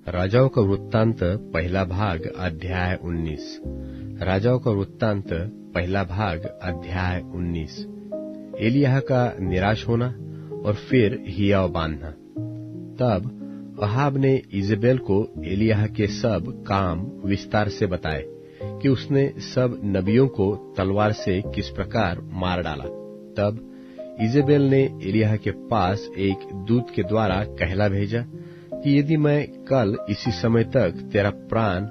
राजाओं का वृत्तांत पहला भाग अध्याय 19। राजाओं का वृत्तांत पहला भाग अध्याय 19। एलिय्याह का निराश होना और फिर हियाव बांधना। तब अहाब ने इजेबेल को एलिय्याह के सब काम विस्तार से बताए कि उसने सब नबियों को तलवार से किस प्रकार मार डाला। तब इजेबेल ने एलिय्याह के पास एक दूत के द्वारा कहला भेजा कि यदि मैं कल इसी समय तक तेरा प्राण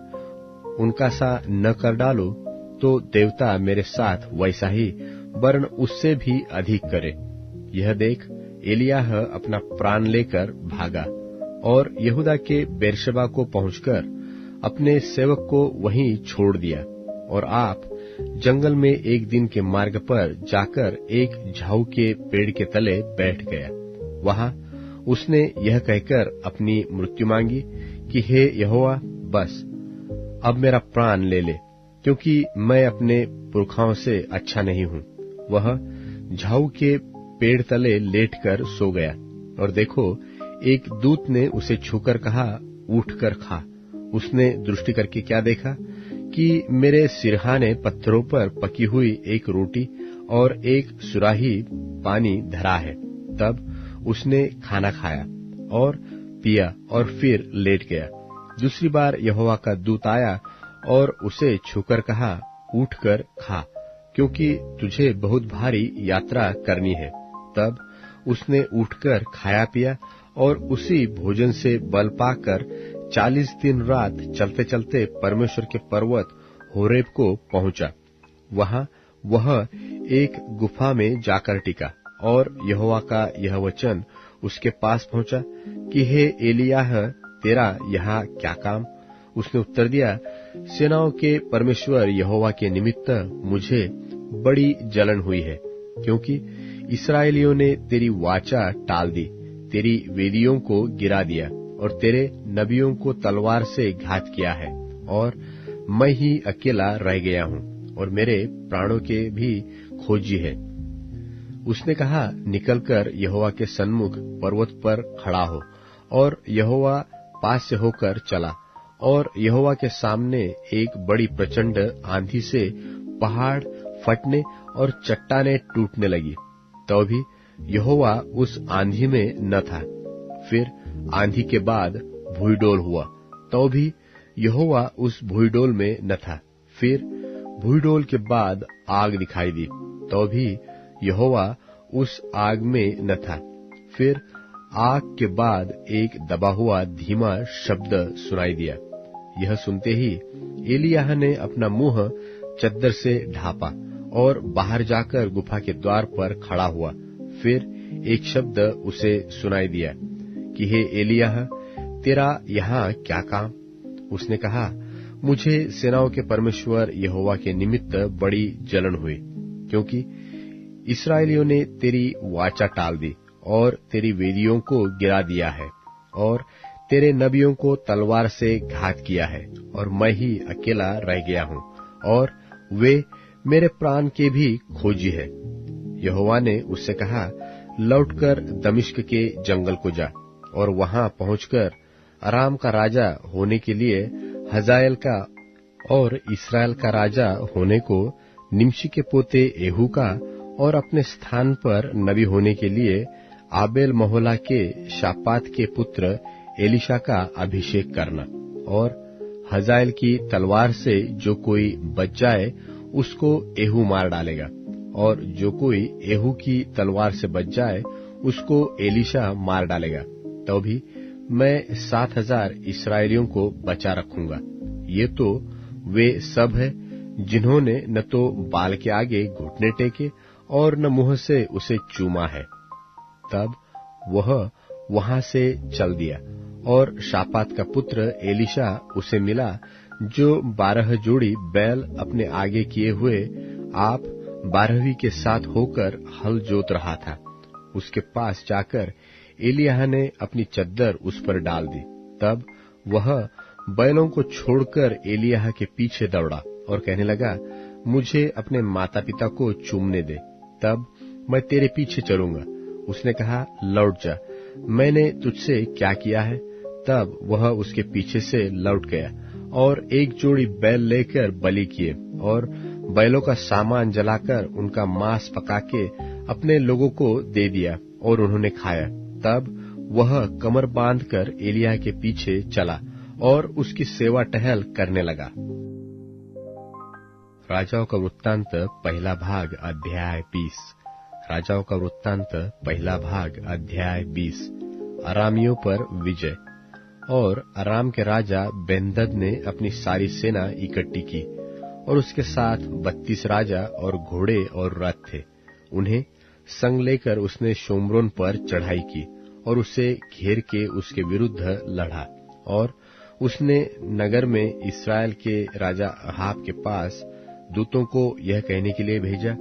उनका सा न कर डालूं, तो देवता मेरे साथ वैसा ही वरन उससे भी अधिक करे। यह देख एलिय्याह अपना प्राण लेकर भागा और यहूदा के बेरशेबा को पहुंचकर अपने सेवक को वहीं छोड़ दिया और आप जंगल में एक दिन के मार्ग पर जाकर एक झाऊ के पेड़ के तले बैठ गया। वहां उसने यह कहकर अपनी मृत्यु मांगी कि हे यहोवा, बस अब मेरा प्राण ले ले, क्योंकि मैं अपने पुरखाओं से अच्छा नहीं हूं। वह झाऊ के पेड़ तले लेटकर सो गया और देखो, एक दूत ने उसे छूकर कहा, उठकर खा। उसने दृष्टि करके क्या देखा कि मेरे सिरहाने पत्थरों पर पकी हुई एक रोटी और एक सुराही पानी धरा है। तब उसने खाना खाया और पिया और फिर लेट गया। दूसरी बार यहोवा का दूत आया और उसे छूकर कहा, उठकर खा, क्योंकि तुझे बहुत भारी यात्रा करनी है। तब उसने उठकर खाया पिया और उसी भोजन से बल पाकर 40 दिन रात चलते चलते परमेश्वर के पर्वत होरेब को पहुंचा। वहां वह एक गुफा में जाकर टिका और यहोवा का यह वचन उसके पास पहुंचा कि हे एलिय्याह, तेरा यहाँ क्या काम? उसने उत्तर दिया, सेनाओं के परमेश्वर यहोवा के निमित्त मुझे बड़ी जलन हुई है, क्योंकि इस्राएलियों ने तेरी वाचा टाल दी, तेरी वेदियों को गिरा दिया और तेरे नबियों को तलवार से घात किया है, और मैं ही अकेला रह गया हूं और मेरे प्राणों के भी खोजी है। उसने कहा, निकलकर यहोवा के सन्मुख पर्वत पर खड़ा हो। और यहोवा पास से होकर चला और यहोवा के सामने एक बड़ी प्रचंड आंधी से पहाड़ फटने और चट्टानें टूटने लगी। तो भी यहोवा उस आंधी में न था। फिर आंधी के बाद भूईडोल हुआ, तो भी यहोवा उस भूईडोल में न था। फिर भूईडोल के बाद आग दिखाई दी, तो भी यहोवा उस आग में न था। फिर आग के बाद एक दबा हुआ धीमा शब्द सुनाई दिया। यह सुनते ही एलिय्याह ने अपना मुंह चद्दर से ढांपा और बाहर जाकर गुफा के द्वार पर खड़ा हुआ। फिर एक शब्द उसे सुनाई दिया कि हे एलिय्याह, तेरा यहाँ क्या काम? उसने कहा, मुझे सेनाओं के परमेश्वर यहोवा के निमित्त बड़ी जलन हुई, क्योंकि इस्राएलियों ने तेरी वाचा टाल दी और तेरी वेदियों को गिरा दिया है और तेरे नबियों को तलवार से घात किया है, और मैं ही अकेला रह गया हूं और वे मेरे प्राण के भी खोजी है। यहोवा ने उससे कहा, लौटकर दमिश्क के जंगल को जा और वहां पहुंचकर अराम का राजा होने के लिए हजाएल का और इस्राएल का राजा होने को निमशी के पोते एहू का और अपने स्थान पर नबी होने के लिए आबेल महोला के शापात के पुत्र एलीशा का अभिषेक करना। और हजाएल की तलवार से जो कोई बच जाए उसको एहू मार डालेगा, और जो कोई एहू की तलवार से बच जाए उसको एलीशा मार डालेगा। तो भी मैं 7,000 इस्राएलियों को बचा रखूंगा। ये तो वे सब है जिन्होंने न तो बाल के आगे घुटने टेके और न मुंह से उसे चूमा है। तब वह वहां से चल दिया और शापात का पुत्र एलीशा उसे मिला, जो 12 जोड़ी बैल अपने आगे किए हुए आप 12वीं के साथ होकर हल जोत रहा था। उसके पास जाकर एलिय्याह ने अपनी चद्दर उस पर डाल दी। तब वह बैलों को छोड़कर एलिय्याह के पीछे दौड़ा और कहने लगा, मुझे अपने माता पिता को चूमने दे, तब मैं तेरे पीछे चलूंगा। उसने कहा, लौट जा, मैंने तुझसे क्या किया है? तब वह उसके पीछे से लौट गया और एक जोड़ी बैल लेकर बलि किए और बैलों का सामान जलाकर उनका मांस पका के अपने लोगों को दे दिया और उन्होंने खाया। तब वह कमर बांधकर एलिय्याह के पीछे चला और उसकी सेवा टहल करने लगा। राजाओं का वृत्तांत पहला भाग अध्याय 20। राजाओं का वृत्तांत पहला भाग अध्याय 20। अरामियों पर विजय। और अराम के राजा बेन्हदद ने अपनी सारी सेना इकट्ठी की और उसके साथ 32 राजा और घोड़े और रथ थे। उन्हें संग लेकर उसने शोम्रोन पर चढ़ाई की और उसे घेर के उसके विरुद्ध लड़ा। और उसने नगर में इस्राएल के राजा अहाब के पास दूतों को यह कहने के लिए भेजा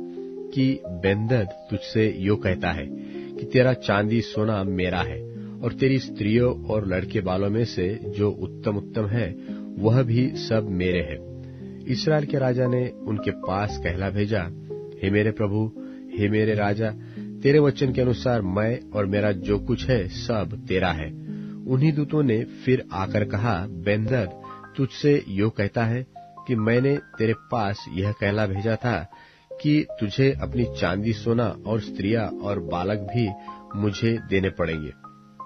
कि बेन्हदद तुझसे यो कहता है कि तेरा चांदी सोना मेरा है और तेरी स्त्रियों और लड़के बालों में से जो उत्तम उत्तम है वह भी सब मेरे है। इस्राएल के राजा ने उनके पास कहला भेजा, हे मेरे प्रभु, हे मेरे राजा, तेरे वचन के अनुसार मैं और मेरा जो कुछ है सब तेरा है। उन्हीं दूतों ने फिर आकर कहा, बेन्हदद तुझसे यो कहता है कि मैंने तेरे पास यह कहला भेजा था कि तुझे अपनी चांदी सोना और स्त्रियां और बालक भी मुझे देने पड़ेंगे,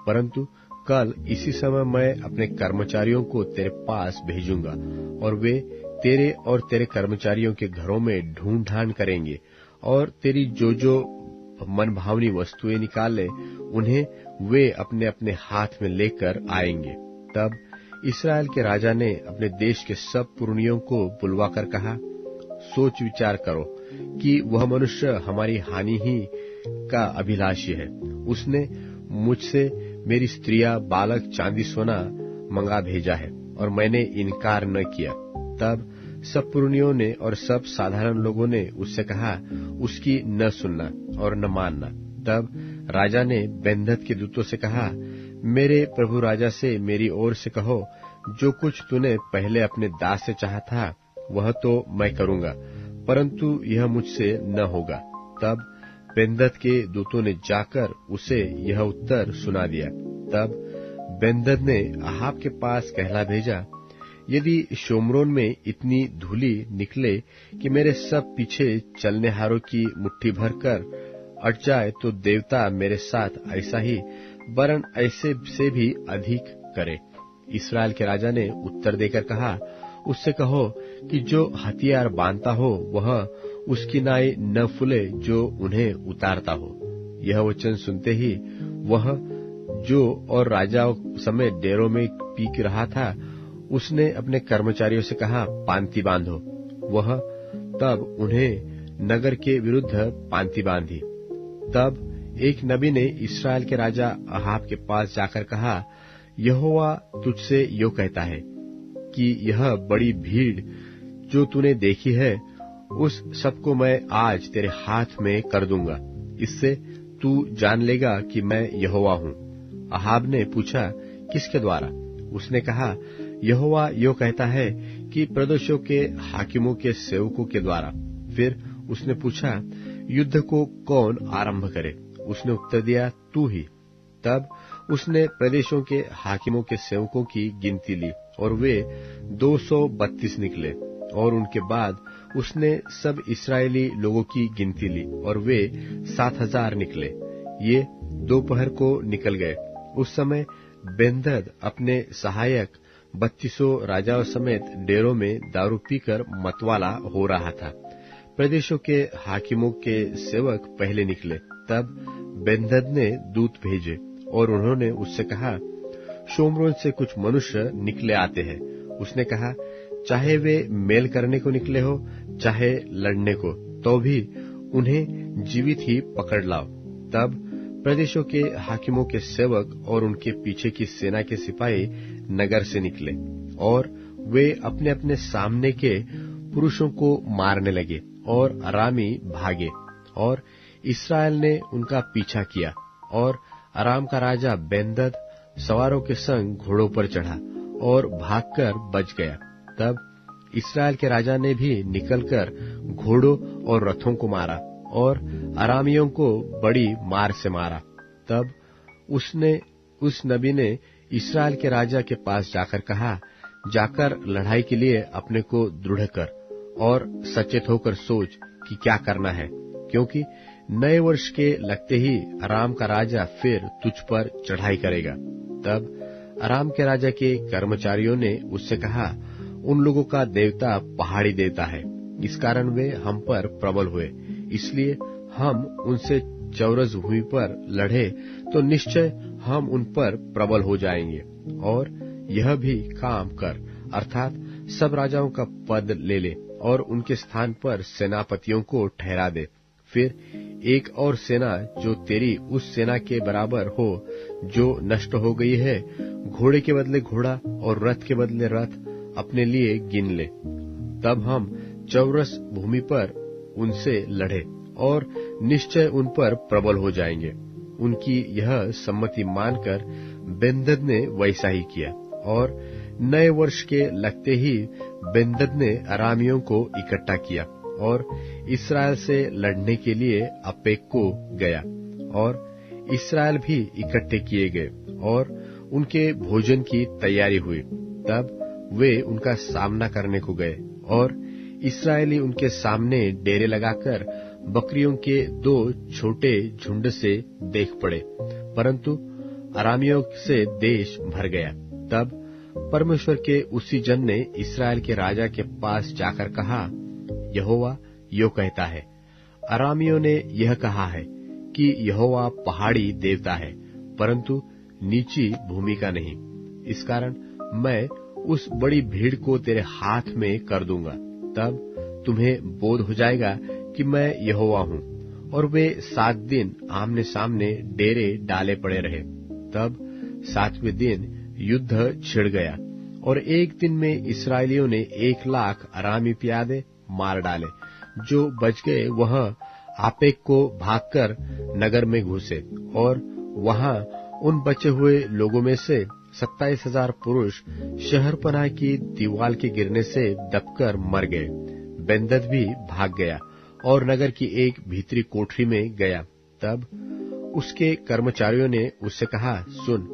परंतु कल इसी समय मैं अपने कर्मचारियों को तेरे पास भेजूंगा और वे तेरे और तेरे कर्मचारियों के घरों में ढूंढ ढांड करेंगे और तेरी जो मनभावनी वस्तुएं निकाले उन्हें वे अपने अपने हाथ में लेकर आएंगे। तब इस्राएल के राजा ने अपने देश के सब पुरनियों को बुलवाकर कहा, सोच विचार करो कि वह मनुष्य हमारी हानि ही का अभिलाषी है। उसने मुझसे मेरी स्त्रियां बालक चांदी सोना मंगा भेजा है और मैंने इनकार न किया। तब सब पुरनियों ने और सब साधारण लोगों ने उससे कहा, उसकी न सुनना और न मानना। तब राजा ने बेन्हदद के दूतों से कहा, मेरे प्रभु राजा से मेरी ओर से कहो, जो कुछ तूने पहले अपने दास से चाहा था वह तो मैं करूंगा, परंतु यह मुझसे न होगा। तब बेन्हदद के दूतों ने जाकर उसे यह उत्तर सुना दिया। तब बेन्हदद ने अहाब के पास कहला भेजा, यदि शोम्रोन में इतनी धूलि निकले कि मेरे सब पीछे चलनेहारों की मुट्ठी भर कर अट जाए तो देवता मेरे साथ ऐसा ही वरन ऐसे से भी अधिक करे। इस्राएल के राजा ने उत्तर देकर कहा, उससे कहो कि जो हथियार बांधता हो वह उसकी नाई न फूले जो उन्हें उतारता हो। यह वचन सुनते ही वह जो और राजा समेत डेरों में पीक रहा था उसने अपने कर्मचारियों से कहा, पांति बांधो। वह तब उन्हें नगर के विरुद्ध पांति बांधी। तब एक नबी ने इस्राएल के राजा अहाब के पास जाकर कहा, यहोवा तुझसे यो कहता है कि यह बड़ी भीड़ जो तूने देखी है उस सबको मैं आज तेरे हाथ में कर दूंगा, इससे तू जान लेगा कि मैं यहोवा हूँ। अहाब ने पूछा, किसके द्वारा? उसने कहा, यहोवा यो कहता है कि प्रदेशों के हाकिमों के सेवकों के द्वारा। फिर उसने पूछा, युद्ध को कौन आरंभ करे? उसने उत्तर दिया, तू ही। तब उसने प्रदेशों के हाकिमों के सेवकों की गिनती ली और वे 232 निकले। और उनके बाद उसने सब इस्राएली लोगों की गिनती ली और वे 7,000 निकले। ये दोपहर को निकल गए। उस समय बेन्हदद अपने सहायक 32 राजाओं समेत डेरों में दारू पीकर मतवाला हो रहा था। प्रदेशों के हाकिमों के सेवक पहले निकले। तब बेन्हदद ने दूत भेजे और उन्होंने उससे कहा, शोम्रोन से कुछ मनुष्य निकले आते हैं। उसने कहा, चाहे वे मेल करने को निकले हो चाहे लड़ने को, तो भी उन्हें जीवित ही पकड़ लाओ। तब प्रदेशों के हाकिमों के सेवक और उनके पीछे की सेना के सिपाही नगर से निकले और वे अपने अपने सामने के पुरुषों को मारने लगे और अरामी भागे और इस्राएल ने उनका पीछा किया। और अराम का राजा बेन्हदद सवारों के संग घोड़ों पर चढ़ा और भागकर बच गया। तब इस्राएल के राजा ने भी निकलकर घोड़ों और रथों को मारा और अरामियों को बड़ी मार से मारा। तब उस नबी ने इस्राएल के राजा के पास जाकर कहा, जाकर लड़ाई के लिए अपने को दृढ़ कर और सचेत होकर सोच कि क्या करना है, क्योंकि नए वर्ष के लगते ही अराम का राजा फिर तुझ पर चढ़ाई करेगा। तब अराम के राजा के कर्मचारियों ने उससे कहा, उन लोगों का देवता पहाड़ी देवता है, इस कारण वे हम पर प्रबल हुए, इसलिए हम उनसे चौरस भूमि पर लड़े तो निश्चय हम उन पर प्रबल हो जाएंगे। और यह भी काम कर, अर्थात सब राजाओं का पद ले ले और उनके स्थान पर सेनापतियों को ठहरा दे। फिर एक और सेना जो तेरी उस सेना के बराबर हो जो नष्ट हो गई है, घोड़े के बदले घोड़ा और रथ के बदले रथ अपने लिए गिन ले। तब हम चौरस भूमि पर उनसे लड़े और निश्चय उन पर प्रबल हो जाएंगे। उनकी यह सम्मति मानकर बेन्हदद ने वैसा ही किया, और नए वर्ष के लगते ही बेन्हदद ने अरामियों को इकट्ठा किया और इस्राएल से लड़ने के लिए अपेक को गया, और इस्राएल भी इकट्ठे किए गए और उनके भोजन की तैयारी हुई। तब वे उनका सामना करने को गए, और इस्राएली उनके सामने डेरे लगाकर बकरियों के 2 छोटे झुंड से देख पड़े, परंतु अरामियों से देश भर गया। तब परमेश्वर के उसी जन ने इस्राएल के राजा के पास जाकर कहा, यहोवा यो कहता है, अरामियों ने यह कहा है कि यहोवा पहाड़ी देवता है, परंतु नीची भूमि का नहीं। इस कारण मैं उस बड़ी भीड़ को तेरे हाथ में कर दूंगा। तब तुम्हें बोध हो जाएगा कि मैं यहोवा हूँ। और वे 7 दिन आमने सामने डेरे डाले पड़े रहे। तब 7वें दिन युद्ध छिड़ गया, और एक दिन में इस्राएलियों ने 1 लाख अरामी प्यादे मार डाले। जो बच गए वह आपेक को भागकर नगर में घुसे, और वहां उन बचे हुए लोगों में से 27,000 पुरुष शहरपनाह की दीवार के गिरने से दबकर मर गए। बेन्हदद भी भाग गया और नगर की एक भीतरी कोठरी में गया। तब उसके कर्मचारियों ने उससे कहा, सुन,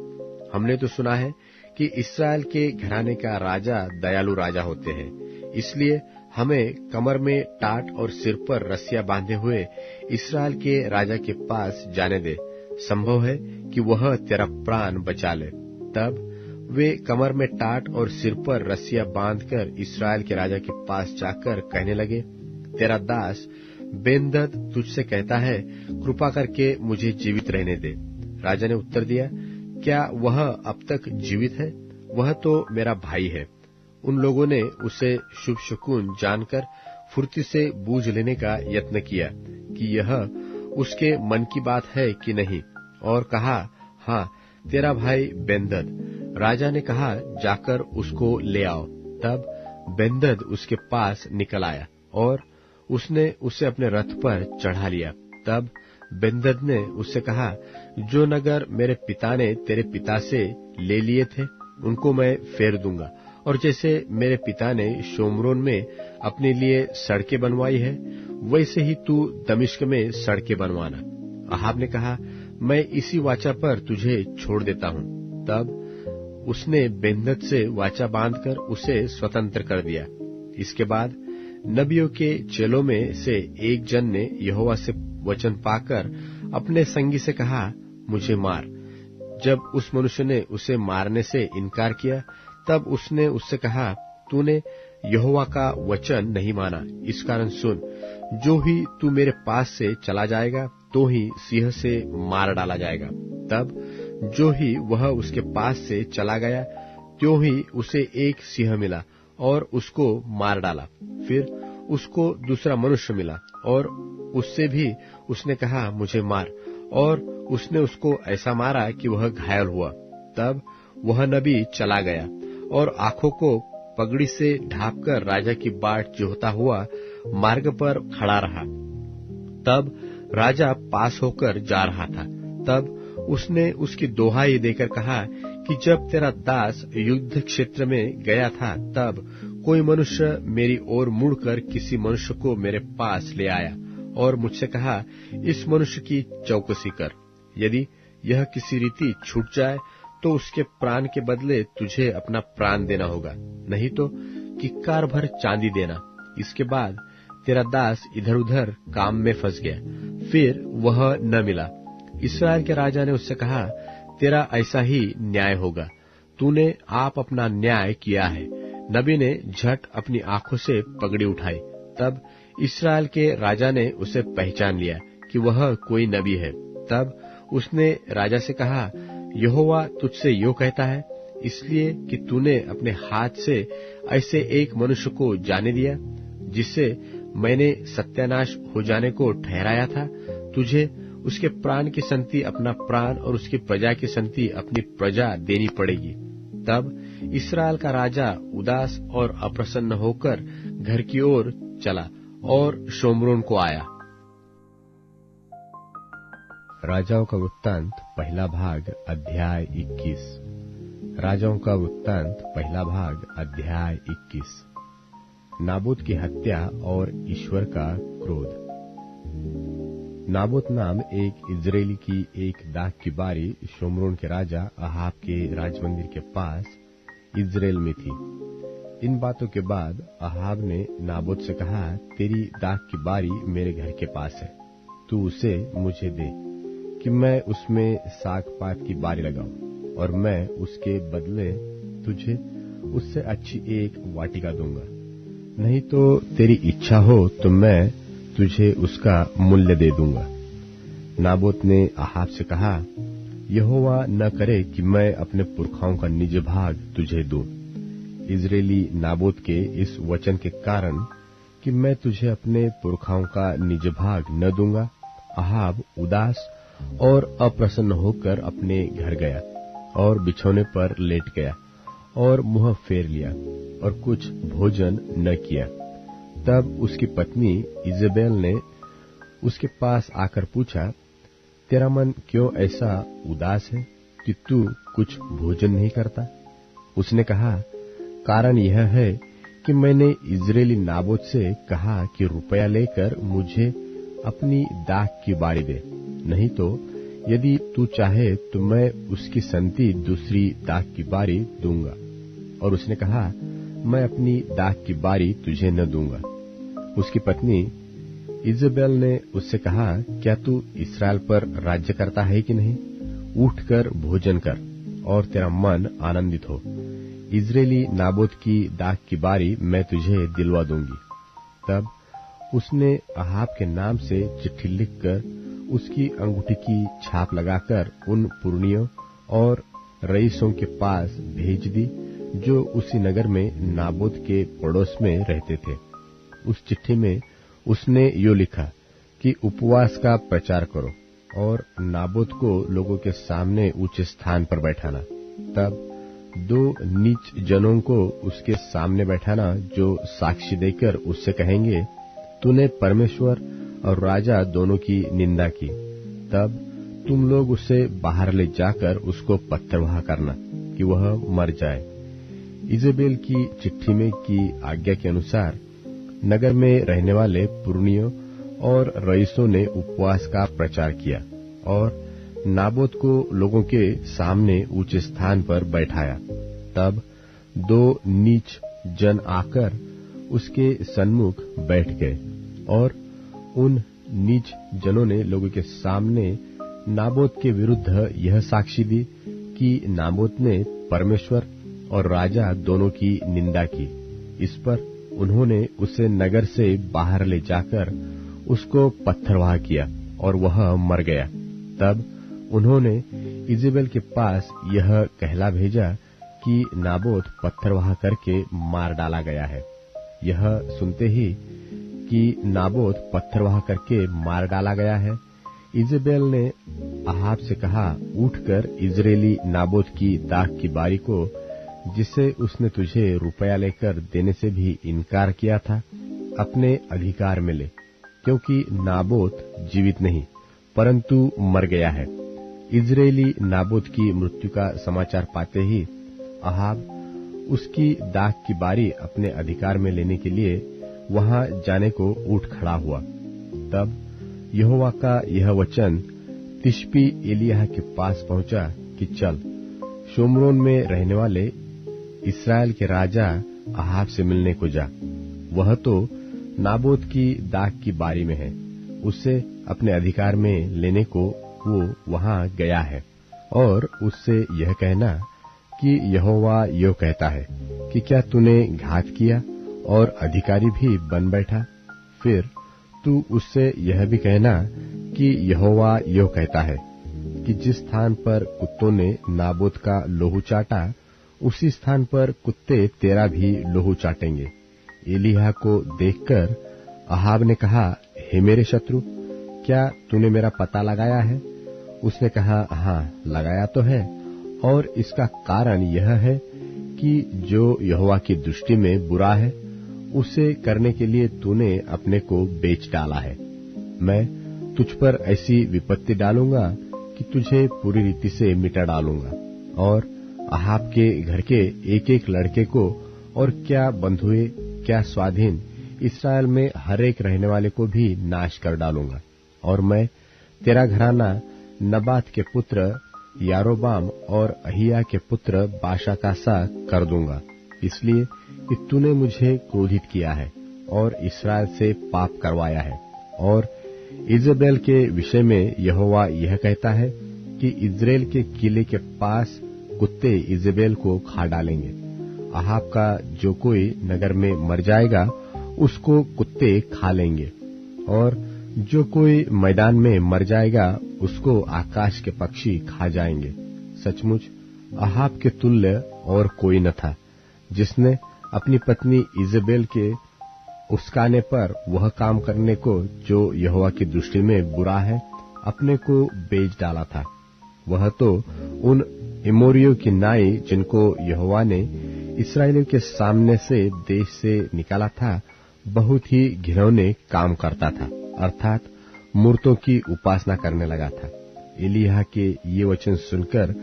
हमने तो सुना है कि इस्राएल के घराने का राजा दयालु राजा होते हैं, इसलिए हमें कमर में टाट और सिर पर रस्सियां बांधे हुए इस्राएल के राजा के पास जाने दे, संभव है कि वह तेरा प्राण बचा ले। तब वे कमर में टाट और सिर पर रस्सियां बांधकर इस्राएल के राजा के पास जाकर कहने लगे, तेरा दास बेन्हदद तुझसे कहता है, कृपा करके मुझे जीवित रहने दे। राजा ने उत्तर दिया, क्या वह अब तक जीवित है? वह तो मेरा भाई है। उन लोगों ने उसे शुभ शकुन जानकर फुर्ती से बूझ लेने का यत्न किया कि यह उसके मन की बात है कि नहीं, और कहा, हाँ, तेरा भाई बेन्हदद। राजा ने कहा, जाकर उसको ले आओ। तब बेन्हदद उसके पास निकल आया और उसने उसे अपने रथ पर चढ़ा लिया। तब बेन्हदद ने उससे कहा, जो नगर मेरे पिता ने तेरे पिता से ले लिए थे उनको मैं फेर दूंगा, और जैसे मेरे पिता ने शोमरोन में अपने लिए सड़कें बनवाई है, वैसे ही तू दमिश्क में सड़कें बनवाना। अहाब ने कहा, मैं इसी वाचा पर तुझे छोड़ देता हूँ। तब उसने बेन्हदद से वाचा बांधकर उसे स्वतंत्र कर दिया। इसके बाद नबियों के चेलों में से एक जन ने यहोवा से वचन पाकर अपने संगी से कहा, मुझे मार। जब उस मनुष्य ने उसे मारने से इनकार किया, तब उसने उससे कहा, तूने यहोवा का वचन नहीं माना, इस कारण सुन, जो ही तू मेरे पास से चला जाएगा तो ही सिंह से मार डाला जाएगा। तब जो ही वह उसके पास से चला गया, त्यों ही उसे एक सिंह मिला और उसको मार डाला। फिर उसको दूसरा मनुष्य मिला और उससे भी उसने कहा, मुझे मार, और उसने उसको ऐसा मारा कि वह घायल हुआ। तब वह नबी चला गया और आंखों को पगड़ी से ढांपकर राजा की बाट जोहता हुआ मार्ग पर खड़ा रहा। तब राजा पास होकर जा रहा था। तब उसने उसकी दोहाई देकर कहा कि जब तेरा दास युद्ध क्षेत्र में गया था, तब कोई मनुष्य मेरी ओर मुड़कर किसी मनुष्य को मेरे पास ले आया और मुझसे कहा, इस मनुष्य की चौकसी कर, यदि यह किसी रीति छूट जाए तो उसके प्राण के बदले तुझे अपना प्राण देना होगा, नहीं तो किक्कार भर चांदी देना। इसके बाद तेरा दास इधर उधर काम में फंस गया, फिर वह न मिला। इस्राएल के राजा ने उससे कहा, तेरा ऐसा ही न्याय होगा, तूने आप अपना न्याय किया है। नबी ने झट अपनी आंखों से पगड़ी उठाई। तब इस्राएल के राजा ने उसे पहचान लिया कि वह कोई नबी है। तब उसने राजा से कहा, यहोवा तुझसे यो कहता है, इसलिए कि तूने अपने हाथ से ऐसे एक मनुष्य को जाने दिया, जिससे मैंने सत्यानाश हो जाने को ठहराया था, तुझे उसके प्राण की संति अपना प्राण और उसकी प्रजा की संति अपनी प्रजा देनी पड़ेगी। तब इस्राएल का राजा उदास और अप्रसन्न होकर घर की ओर चला और शोम्रोन को आया। राजाओं का वृत्तांत पहला भाग अध्याय 21। राजाओं का वृत्तांत पहला भाग अध्याय 21। नाबोत की हत्या और ईश्वर का क्रोध। नाबोत नाम एक इजरायली की एक दाख की बारी शोम्रोन के राजा अहाब के राजमंदिर के पास इजराइल में थी। इन बातों के बाद अहाब ने नाबोत से कहा, तेरी दाख की बारी मेरे घर के पास है, तू उसे मुझे दे कि मैं उसमें साग पात की बारी लगाऊं, और मैं उसके बदले तुझे उससे अच्छी एक वाटिका दूंगा। नहीं तो तेरी इच्छा हो तो मैं तुझे उसका मूल्य दे दूंगा। नाबोत ने अहाब से कहा, यहोवा न करे कि मैं अपने पुरखाओं का निज भाग तुझे दूं। इजरायली नाबोत के इस वचन के कारण कि मैं तुझे अपने पुरखाओं का निज भाग न दूंगा, अहाब उदास और अप्रसन्न होकर अपने घर गया और बिछौने पर लेट गया और मुंह फेर लिया और कुछ भोजन न किया। तब उसकी पत्नी इजेबेल ने उसके पास आकर पूछा, तेरा मन क्यों ऐसा उदास है कि तू कुछ भोजन नहीं करता? उसने कहा, कारण यह है कि मैंने इजरायली नाबोत से कहा कि रुपया लेकर मुझे अपनी दाख की बारी दे, नहीं तो यदि तू चाहे तो मैं उसकी संति दूसरी दाख की बारी दूंगा। और उसने कहा, मैं अपनी दाख की बारी तुझे न दूंगा। उसकी पत्नी इजेबेल ने उससे कहा, क्या तू इस्राएल पर राज्य करता है कि नहीं? उठकर भोजन कर और तेरा मन आनंदित हो। इजरायली नाबोत की दाख की बारी मैं तुझे दिलवा दूंगी। तब उसने अहाब के नाम से चिट्ठी लिखकर उसकी अंगूठी की छाप लगाकर उन पुरनियों और रईसों के पास भेज दी जो उसी नगर में नाबोत के पड़ोस में रहते थे। उस चिट्ठी में उसने यो लिखा कि उपवास का प्रचार करो और नाबोत को लोगों के सामने ऊंचे स्थान पर बैठाना। तब 2 नीच जनों को उसके सामने बैठाना जो साक्षी देकर उससे कहेंगे, तूने परमेश्वर और राजा दोनों की निंदा की। तब तुम लोग उसे बाहर ले जाकर उसको पत्थरवाह करना कि वह मर जाए। इजेबेल की चिट्ठी में की आज्ञा के अनुसार नगर में रहने वाले पुरनियों और रईसों ने उपवास का प्रचार किया और नाबोत को लोगों के सामने ऊंचे स्थान पर बैठाया। तब 2 नीच जन आकर उसके सन्मुख बैठ गए और उन नीच जनों ने लोगों के सामने नाबोत के विरुद्ध यह साक्षी दी कि नाबोत ने परमेश्वर और राजा दोनों की निंदा की। इस पर उन्होंने उसे नगर से बाहर ले जाकर उसको पत्थरवाह किया और वह मर गया। तब उन्होंने इजेबेल के पास यह कहला भेजा कि नाबोत पत्थरवाह करके मार डाला गया है। यह सुनते ही कि नाबोत पत्थरवाह करके मार डाला गया है, इजेबेल ने अहाब से कहा, उठकर इजरायली नाबोत की दाख की बारी को, जिसे उसने तुझे रुपया लेकर देने से भी इनकार किया था, अपने अधिकार में ले, क्योंकि नाबोत जीवित नहीं परंतु मर गया है। इजरायली नाबोत की मृत्यु का समाचार पाते ही अहाब उसकी दाख की बारी अपने अधिकार में लेने के लिए वहां जाने को उठ खड़ा हुआ। तब यहोवा का यह वचन तिशबी एलिय्याह के पास पहुंचा कि चल, शोमरोन में रहने वाले इस्राएल के राजा अहाब से मिलने को जा। वह तो नाबोत की दाख की बारी में है, उससे अपने अधिकार में लेने को वो वहां गया है। और उससे यह कहना कि यहोवा यो कहता है कि क्या तूने घात किया और अधिकारी भी बन बैठा। फिर तू उससे यह भी कहना कि यहोवा यो कहता है कि जिस स्थान पर कुत्तों ने नाबोत का लोहू चाटा, उसी स्थान पर कुत्ते तेरा भी लोहू चाटेंगे। एलिय्याह को देखकर अहाब ने कहा, हे मेरे शत्रु, क्या तूने मेरा पता लगाया है? उसने कहा, हाँ, लगाया तो है, और इसका कारण यह है कि जो यहोवा की दृष्टि में बुरा है, उसे करने के लिए तूने अपने को बेच डाला है। मैं तुझ पर ऐसी विपत्ति डालूंगा कि तुझे पूरी रीति से मिटा डालूंगा, और अहाब के घर के एक एक लड़के को, और क्या बंधुए क्या स्वाधीन, इस्राएल में हर एक रहने वाले को भी नाश कर डालूंगा। और मैं तेरा घराना नबात के पुत्र यारोबाम और अहिया के पुत्र बाशा का सा कर दूंगा, इसलिए कि तूने मुझे क्रोधित किया है और इस्राएल से पाप करवाया है। और इजेबेल के विषय में यहोवा यह कहता है कि इस्राएल के किले के पास कुत्ते इजेबेल को खा डालेंगे। अहाब का जो कोई नगर में मर जाएगा, उसको कुत्ते खा लेंगे, और जो कोई मैदान में मर जाएगा, उसको आकाश के पक्षी खा जाएंगे। सचमुच अहाब के तुल्य और कोई न था, जिसने अपनी पत्नी इजेबेल के उस्काने पर वह काम करने को जो यहोवा की दृष्टि में बुरा है, अपने को बेच डाला था। वह तो उन एमोरियों की नाई, जिनको यहोवा ने इस्राएलियों के सामने से देश से निकाला था, बहुत ही घिनौने काम करता था, अर्थात मूर्तों की उपासना करने लगा था। एलिय्याह के ये वचन सुनकर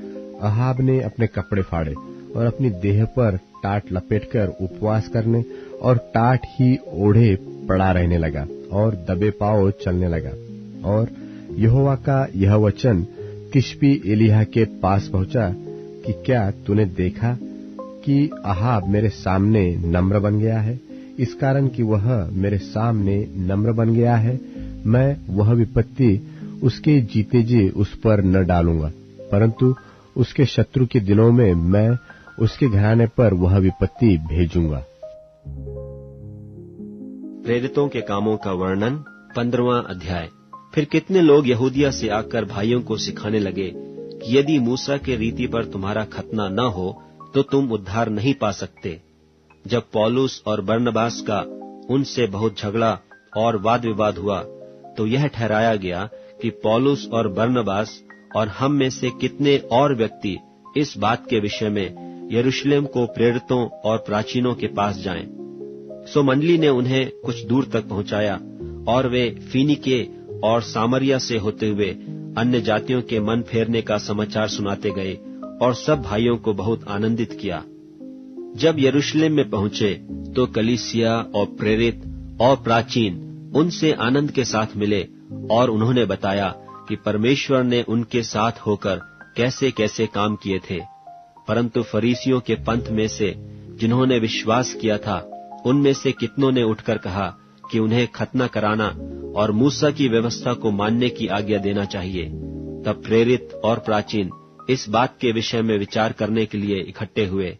अहाब ने अपने कपड़े फाड़े और अपनी देह पर टाट लपेटकर उपवास करने और टाट ही ओढ़े पड़ा रहने लगा और दबे पांव चलने लगा। और यहोवा का यह वचन तिशबी एलिय्याह के पास पहुंचा कि क्या तूने देखा कि अहाब मेरे सामने नम्र बन गया है? इस कारण कि वह मेरे सामने नम्र बन गया है, मैं वह विपत्ति उसके जीते जी उस पर न डालूंगा, परंतु उसके शत्रु के दिनों में मैं उसके घराने पर वह विपत्ति भेजूंगा। प्रेरितों के कामों का वर्णन 15वां अध्याय। फिर कितने लोग यहूदिया से आकर भाइयों को सिखाने लगे कि यदि मूसा के रीति पर तुम्हारा खतना न हो तो तुम उद्धार नहीं पा सकते। जब पौलुस और बरनबास का उनसे बहुत झगड़ा और वाद विवाद हुआ, तो यह ठहराया गया कि पौलुस और बरनबास और हम में से कितने और व्यक्ति इस बात के विषय में यरूशलेम को प्रेरितों और प्राचीनों के पास जाएं। सो मंडली ने उन्हें कुछ दूर तक पहुंचाया, और वे फीनीके और सामरिया से होते हुए अन्य जातियों के मन फेरने का समाचार सुनाते गए और सब भाइयों को बहुत आनंदित किया। जब यरूशलेम में पहुंचे तो कलीसिया और प्रेरित और प्राचीन उनसे आनंद के साथ मिले, और उन्होंने बताया कि परमेश्वर ने उनके साथ होकर कैसे कैसे काम किए थे। परंतु फरीसियों के पंथ में से जिन्होंने विश्वास किया था, उनमें से कितनों ने उठकर कहा कि उन्हें खतना कराना और मूसा की व्यवस्था को मानने की आज्ञा देना चाहिए। तब प्रेरित और प्राचीन इस बात के विषय में विचार करने के लिए इकट्ठे हुए।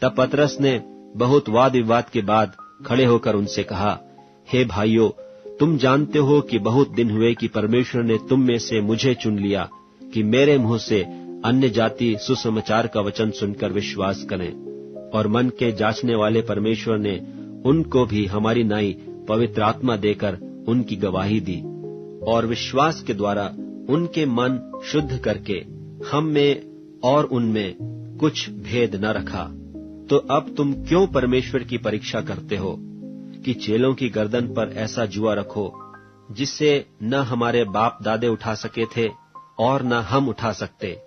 तब पतरस ने बहुत वाद विवाद के बाद खड़े होकर उनसे कहा, हे भाइयों, तुम जानते हो कि बहुत दिन हुए कि परमेश्वर ने तुम में से मुझे चुन लिया कि मेरे मुंह से अन्य जाति सुसमाचार का वचन सुनकर विश्वास करें। और मन के जांचने वाले परमेश्वर ने उनको भी हमारी नाई पवित्र आत्मा देकर उनकी गवाही दी, और विश्वास के द्वारा उनके मन शुद्ध करके हम में और उनमें कुछ भेद न रखा। तो अब तुम क्यों परमेश्वर की परीक्षा करते हो कि चेलों की गर्दन पर ऐसा जुआ रखो जिससे न हमारे बाप दादे उठा सके थे और न हम उठा सकते।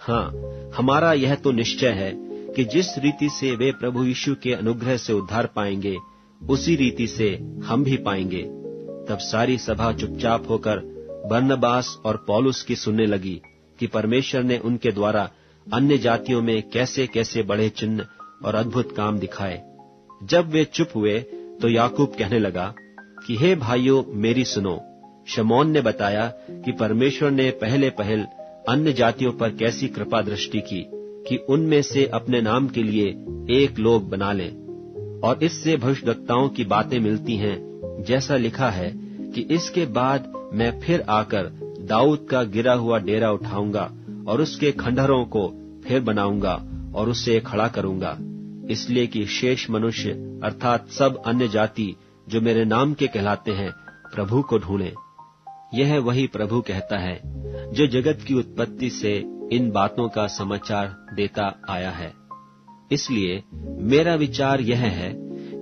हाँ, हमारा यह तो निश्चय है कि जिस रीति से वे प्रभु यीशु के अनुग्रह से उद्धार पाएंगे, उसी रीति से हम भी पाएंगे। तब सारी सभा चुपचाप होकर बरनबास और पौलुस की सुनने लगी कि परमेश्वर ने उनके द्वारा अन्य जातियों में कैसे कैसे बड़े चिन्ह और अद्भुत काम दिखाए। जब वे चुप हुए तो याकूब कहने लगा कि हे भाइयों, मेरी सुनो। शमौन ने बताया कि परमेश्वर ने पहले अन्य जातियों पर कैसी कृपा दृष्टि की कि उनमें से अपने नाम के लिए एक लोग बना लें, और इससे भविष्यद्वक्ताओं की बातें मिलती हैं, जैसा लिखा है कि इसके बाद मैं फिर आकर दाऊद का गिरा हुआ डेरा उठाऊंगा और उसके खंडहरों को फिर बनाऊंगा और उसे खड़ा करूंगा, इसलिए कि शेष मनुष्य अर्थात सब अन्य जाति जो मेरे नाम के कहलाते हैं प्रभु को ढूंढें। यह वही प्रभु कहता है जो जगत की उत्पत्ति से इन बातों का समाचार देता आया है। इसलिए मेरा विचार यह है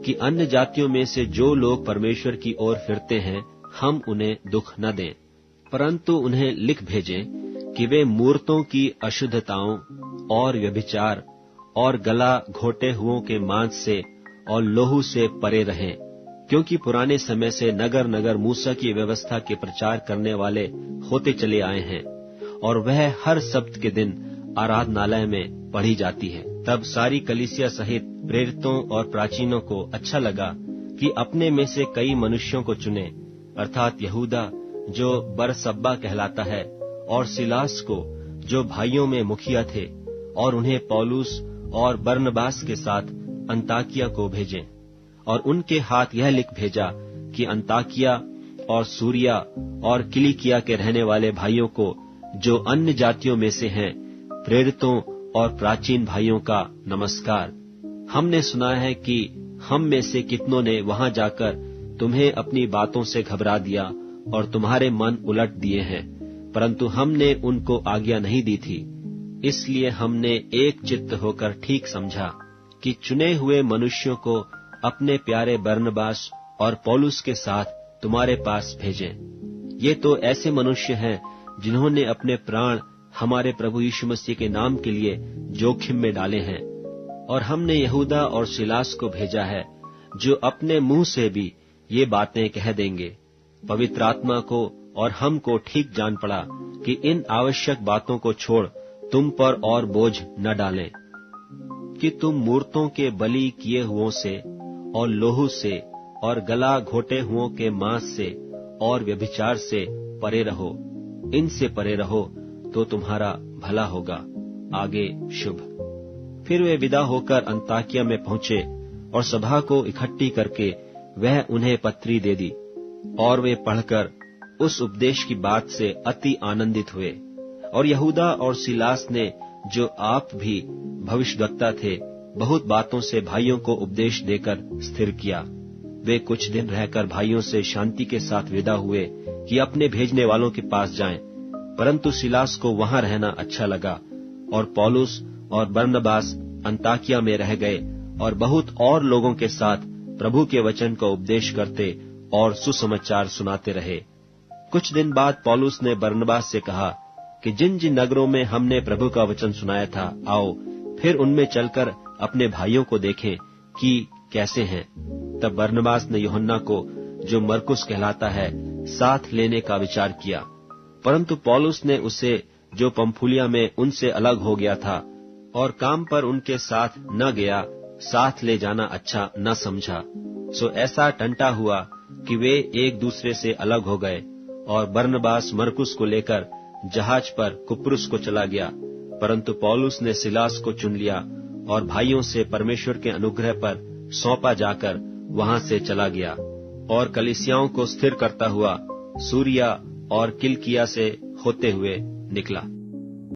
कि अन्य जातियों में से जो लोग परमेश्वर की ओर फिरते हैं, हम उन्हें दुख न दें, परंतु उन्हें लिख भेजें कि वे मूर्तों की अशुद्धताओं और व्यभिचार और गला घोटे हुओं के मांस से और लोहू से परे रहें, क्योंकि पुराने समय से नगर नगर मूसा की व्यवस्था के प्रचार करने वाले होते चले आए हैं, और वह हर सब्त के दिन आराधनालय में पढ़ी जाती है। तब सारी कलीसिया सहित प्रेरितों और प्राचीनों को अच्छा लगा कि अपने में से कई मनुष्यों को चुने, अर्थात यहूदा जो बरसब्बा कहलाता है, और सिलास को जो भाइयों में मुखिया थे, और उन्हें पौलुस और बरनबास के साथ अंताकिया को भेजें, और उनके हाथ यह लिख भेजा कि अंताकिया और सूरिया और किलिकिया के रहने वाले भाइयों को जो अन्य जातियों में से हैं, प्रेरितों और प्राचीन भाइयों का नमस्कार। हमने सुना है कि हम में से कितनों ने वहां जाकर तुम्हें अपनी बातों से घबरा दिया और तुम्हारे मन उलट दिए हैं, परंतु हमने उनको आज्ञा नहीं दी थी। इसलिए हमने एक चित्त होकर ठीक समझा कि चुने हुए मनुष्यों को अपने प्यारे बरनबास और पौलुस के साथ तुम्हारे पास भेजें। ये तो ऐसे मनुष्य हैं जिन्होंने अपने प्राण हमारे प्रभु यीशु मसीह के नाम के लिए जोखिम में डाले हैं, और हमने यहूदा और सिलास को भेजा है जो अपने मुंह से भी ये बातें कह देंगे। पवित्र आत्मा को और हमको ठीक जान पड़ा कि इन आवश्यक बातों को छोड़ तुम पर और बोझ न डालें, कि तुम मूर्तों के बलि किए हुओं से और लोहू से और गला घोटे हुओं के मांस से और व्यभिचार से परे रहो। इनसे परे रहो तो तुम्हारा भला होगा। आगे शुभ। फिर वे विदा होकर अंताकिया में पहुंचे और सभा को इकट्ठी करके वह उन्हें पत्री दे दी, और वे पढ़कर उस उपदेश की बात से अति आनंदित हुए। और यहूदा और सिलास ने, जो आप भी भविष्यद्वक्ता थे, बहुत बातों से भाइयों को उपदेश देकर स्थिर किया। वे कुछ दिन रहकर भाइयों से शांति के साथ विदा हुए कि अपने भेजने वालों के पास जाएं, परंतु सिलास को वहां रहना अच्छा लगा, और पौलुस और बरनबास अंताकिया में रह गए और बहुत और लोगों के साथ प्रभु के वचन का उपदेश करते और सुसमाचार सुनाते रहे। कुछ दिन बाद पौलुस ने बरनबास से कहा कि जिन जिन नगरों में हमने प्रभु का वचन सुनाया था, आओ फिर उनमें चलकर अपने भाइयों को देखें कि कैसे हैं। तब बरनबास ने यूहन्ना को, जो मरकुस कहलाता है, साथ लेने का विचार किया, परंतु पौलुस ने उसे, जो पंफूलिया में उनसे अलग हो गया था और काम पर उनके साथ न गया, साथ ले जाना अच्छा न समझा। सो ऐसा टंटा हुआ कि वे एक दूसरे से अलग हो गए, और बरनबास मरकुस को लेकर जहाज पर कुप्रुस को चला गया, परंतु पौलुस ने सिलास को चुन लिया और भाइयों से परमेश्वर के अनुग्रह पर सौंपा जाकर वहां से चला गया, और कलीसियाओं को स्थिर करता हुआ सूरिया और किलिकिया से होते हुए निकला।